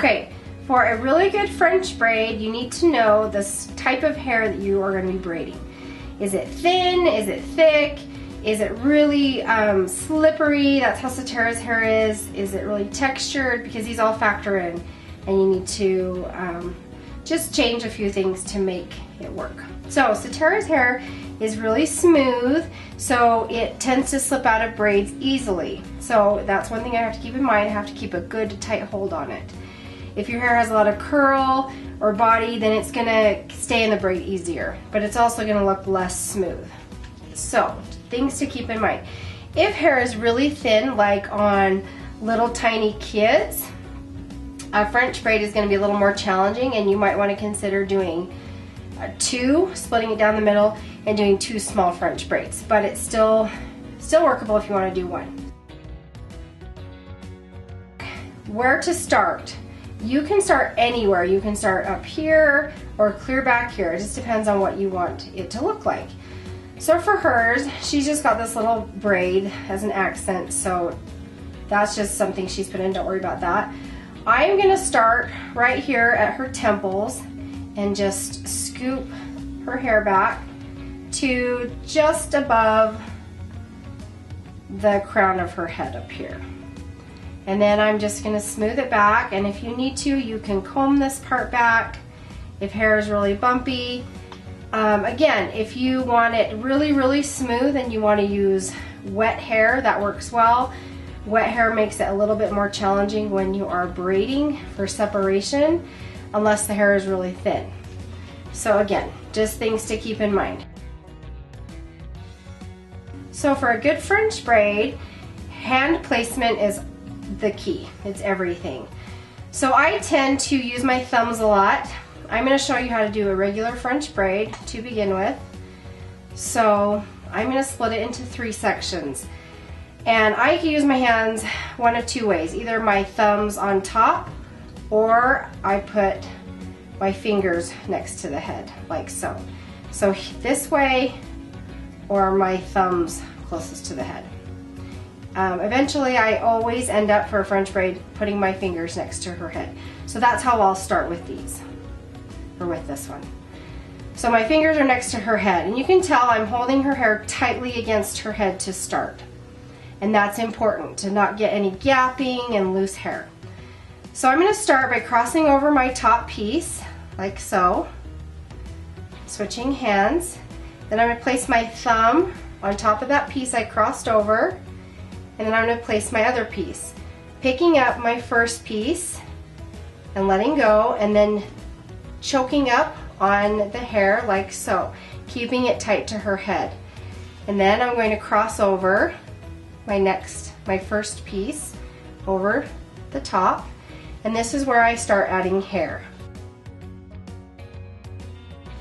Okay, for a really good French braid, you need to know this type of hair that you are going to be braiding. Is it thin? Is it thick? Is it really slippery? That's how Satara's hair is. Is it really textured? Because these all factor in, and you need to just change a few things to make it work. So Satara's hair is really smooth, so it tends to slip out of braids easily. So that's one thing I have to keep in mind. I have to keep a good tight hold on it. If your hair has a lot of curl or body, then it's gonna stay in the braid easier, but it's also gonna look less smooth. So, things to keep in mind. If hair is really thin, like on little tiny kids, a French braid is gonna be a little more challenging, and you might wanna consider doing two, splitting it down the middle, and doing two small French braids. But it's still workable if you wanna do one. Where to start? You can start anywhere. You can start up here or clear back here. It just depends on what you want it to look like. So for hers, she's just got this little braid as an accent, so that's just something she's put in. Don't worry about that. I'm gonna start right here at her temples and just scoop her hair back to just above the crown of her head up here. And then I'm just gonna smooth it back, and if you need to, you can comb this part back if hair is really bumpy. Again, if you want it really, really smooth and you wanna use wet hair, that works well. Wet hair makes it a little bit more challenging when you are braiding for separation, unless the hair is really thin. So again, just things to keep in mind. So for a good French braid, hand placement is the key. It's everything. So I tend to use my thumbs a lot. I'm going to show you how to do a regular French braid to begin with. So I'm going to split it into 3 sections. And I can use my hands one of 2 ways. Either my thumbs on top, or I put my fingers next to the head, like so. So this way, or my thumbs closest to the head. Eventually, I always end up for a French braid putting my fingers next to her head. So that's how I'll start with these, or with this one. So my fingers are next to her head, and you can tell I'm holding her hair tightly against her head to start. And that's important, to not get any gapping and loose hair. So I'm going to start by crossing over my top piece, like so, switching hands. Then I'm going to place my thumb on top of that piece I crossed over, and then I'm going to place my other piece, picking up my first piece and letting go, and then choking up on the hair like so, keeping it tight to her head. And then I'm going to cross over my first piece over the top, and this is where I start adding hair.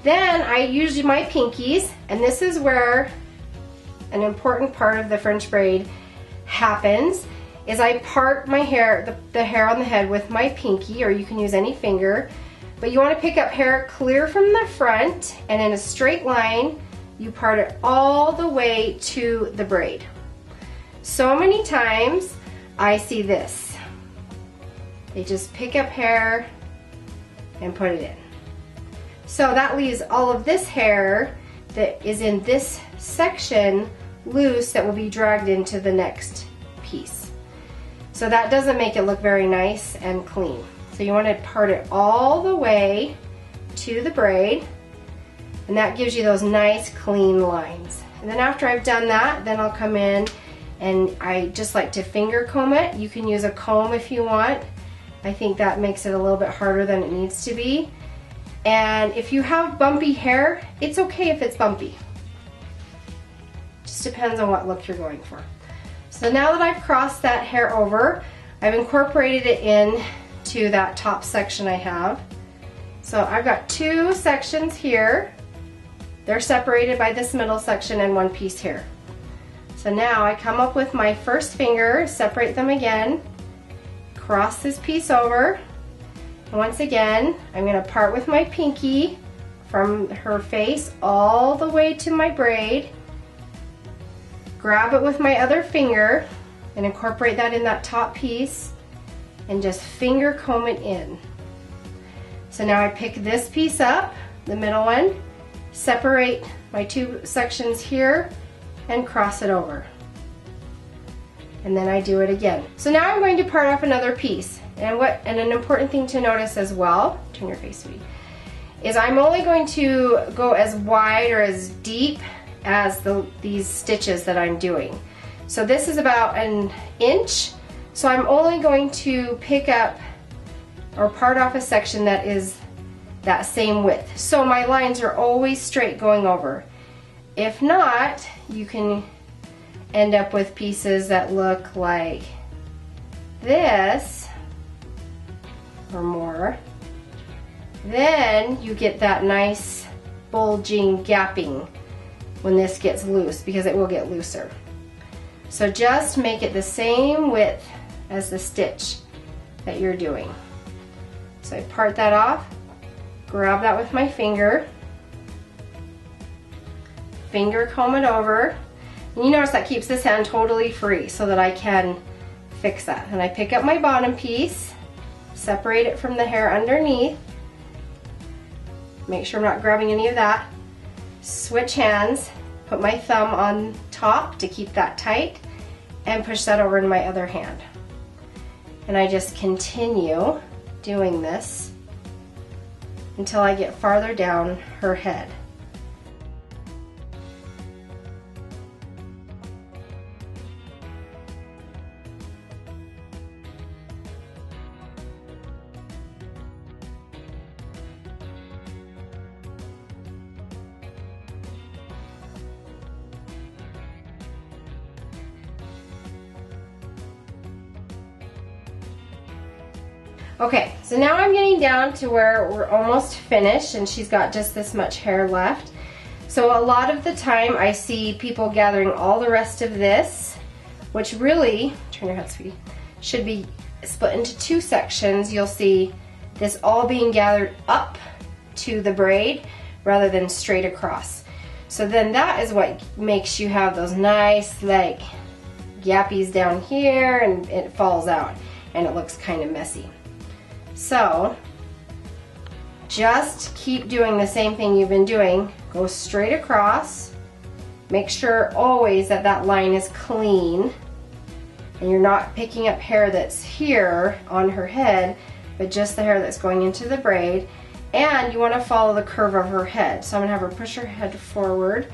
Then I use my pinkies, and this is where an important part of the French braid happens, is I part my hair, the hair on the head with my pinky, or you can use any finger, but you want to pick up hair clear from the front, and in a straight line you part it all the way to the braid. So many times I see this. They just pick up hair and put it in. So that leaves all of this hair that is in this section loose that will be dragged into the next piece. So that doesn't make it look very nice and clean. So you want to part it all the way to the braid, and that gives you those nice clean lines. And then after I've done that, then I'll come in, and I just like to finger comb it. You can use a comb if you want. I think that makes it a little bit harder than it needs to be. And if you have bumpy hair, it's okay if it's bumpy. Just depends on what look you're going for. So now that I've crossed that hair over, I've incorporated it in to that top section I have. So I've got 2 sections here. They're separated by this middle section and 1 piece here. So now I come up with my first finger, separate them again, cross this piece over, and once again I'm going to part with my pinky from her face all the way to my braid, grab it with my other finger and incorporate that in that top piece, and just finger comb it in. So now I pick this piece up, the middle one, separate my two sections here, and cross it over. And then I do it again. So now I'm going to part off another piece. And an important thing to notice as well, turn your face, sweetie, is I'm only going to go as wide or as deep as these stitches that I'm doing. So this is about an inch, so I'm only going to pick up or part off a section that is that same width. So my lines are always straight going over. If not, you can end up with pieces that look like this or more. Then you get that nice bulging gapping when this gets loose, because it will get looser. So just make it the same width as the stitch that you're doing. So I part that off, grab that with my finger comb it over. And you notice that keeps this hand totally free so that I can fix that. And I pick up my bottom piece, separate it from the hair underneath, make sure I'm not grabbing any of that, switch hands, put my thumb on top to keep that tight, and push that over in my other hand. And I just continue doing this until I get farther down her head. Okay, so now I'm getting down to where we're almost finished and she's got just this much hair left. So a lot of the time I see people gathering all the rest of this, which really, turn your head, sweetie, should be split into two sections. You'll see this all being gathered up to the braid rather than straight across. So then that is what makes you have those nice like gappies down here, and it falls out and it looks kind of messy. So just keep doing the same thing you've been doing. Go straight across. Make sure always that that line is clean and you're not picking up hair that's here on her head, but just the hair that's going into the braid. And you want to follow the curve of her head. So I'm going to have her push her head forward,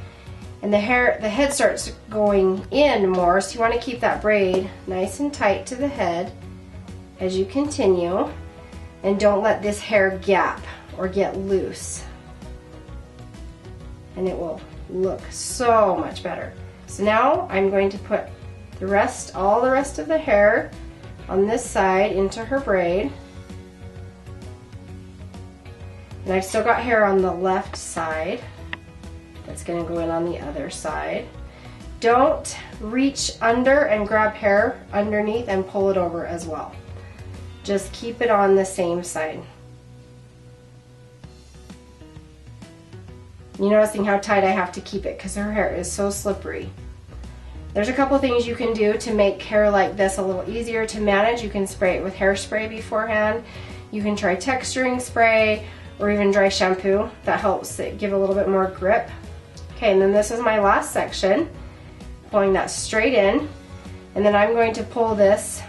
and the head starts going in more, so you want to keep that braid nice and tight to the head as you continue. And don't let this hair gap or get loose. And it will look so much better. So now I'm going to put all the rest of the hair on this side into her braid. And I've still got hair on the left side that's going to go in on the other side. Don't reach under and grab hair underneath and pull it over as well. Just keep it on the same side. You're noticing how tight I have to keep it because her hair is so slippery. There's a couple things you can do to make hair like this a little easier to manage. You can spray it with hairspray beforehand. You can try texturing spray or even dry shampoo. That helps it give a little bit more grip. Okay, and then this is my last section. Pulling that straight in. And then I'm going to pull this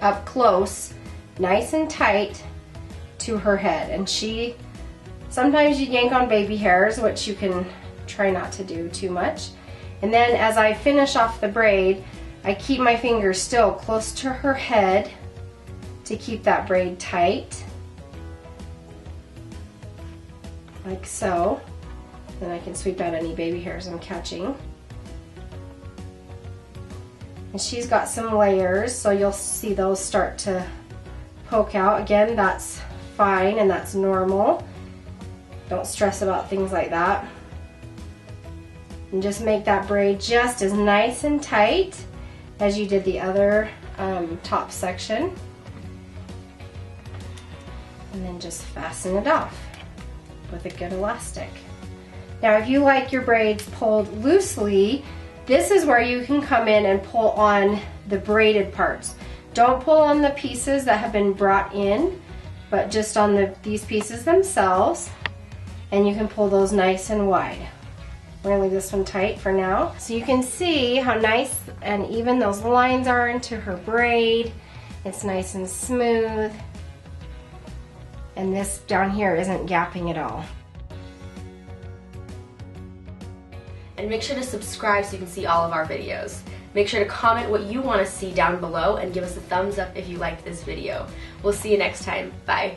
up close, nice and tight to her head. And sometimes you yank on baby hairs, which you can try not to do too much. And then as I finish off the braid, I keep my fingers still close to her head to keep that braid tight, like so. Then I can sweep out any baby hairs I'm catching. And she's got some layers, so you'll see those start to poke out. Again, that's fine and that's normal. Don't stress about things like that. And just make that braid just as nice and tight as you did the other top section. And then just fasten it off with a good elastic. Now, if you like your braids pulled loosely, this is where you can come in and pull on the braided parts. Don't pull on the pieces that have been brought in, but just on these pieces themselves, and you can pull those nice and wide. We're gonna leave this one tight for now. So you can see how nice and even those lines are into her braid. It's nice and smooth. And this down here isn't gapping at all. And make sure to subscribe so you can see all of our videos. Make sure to comment what you want to see down below and give us a thumbs up if you liked this video. We'll see you next time. Bye.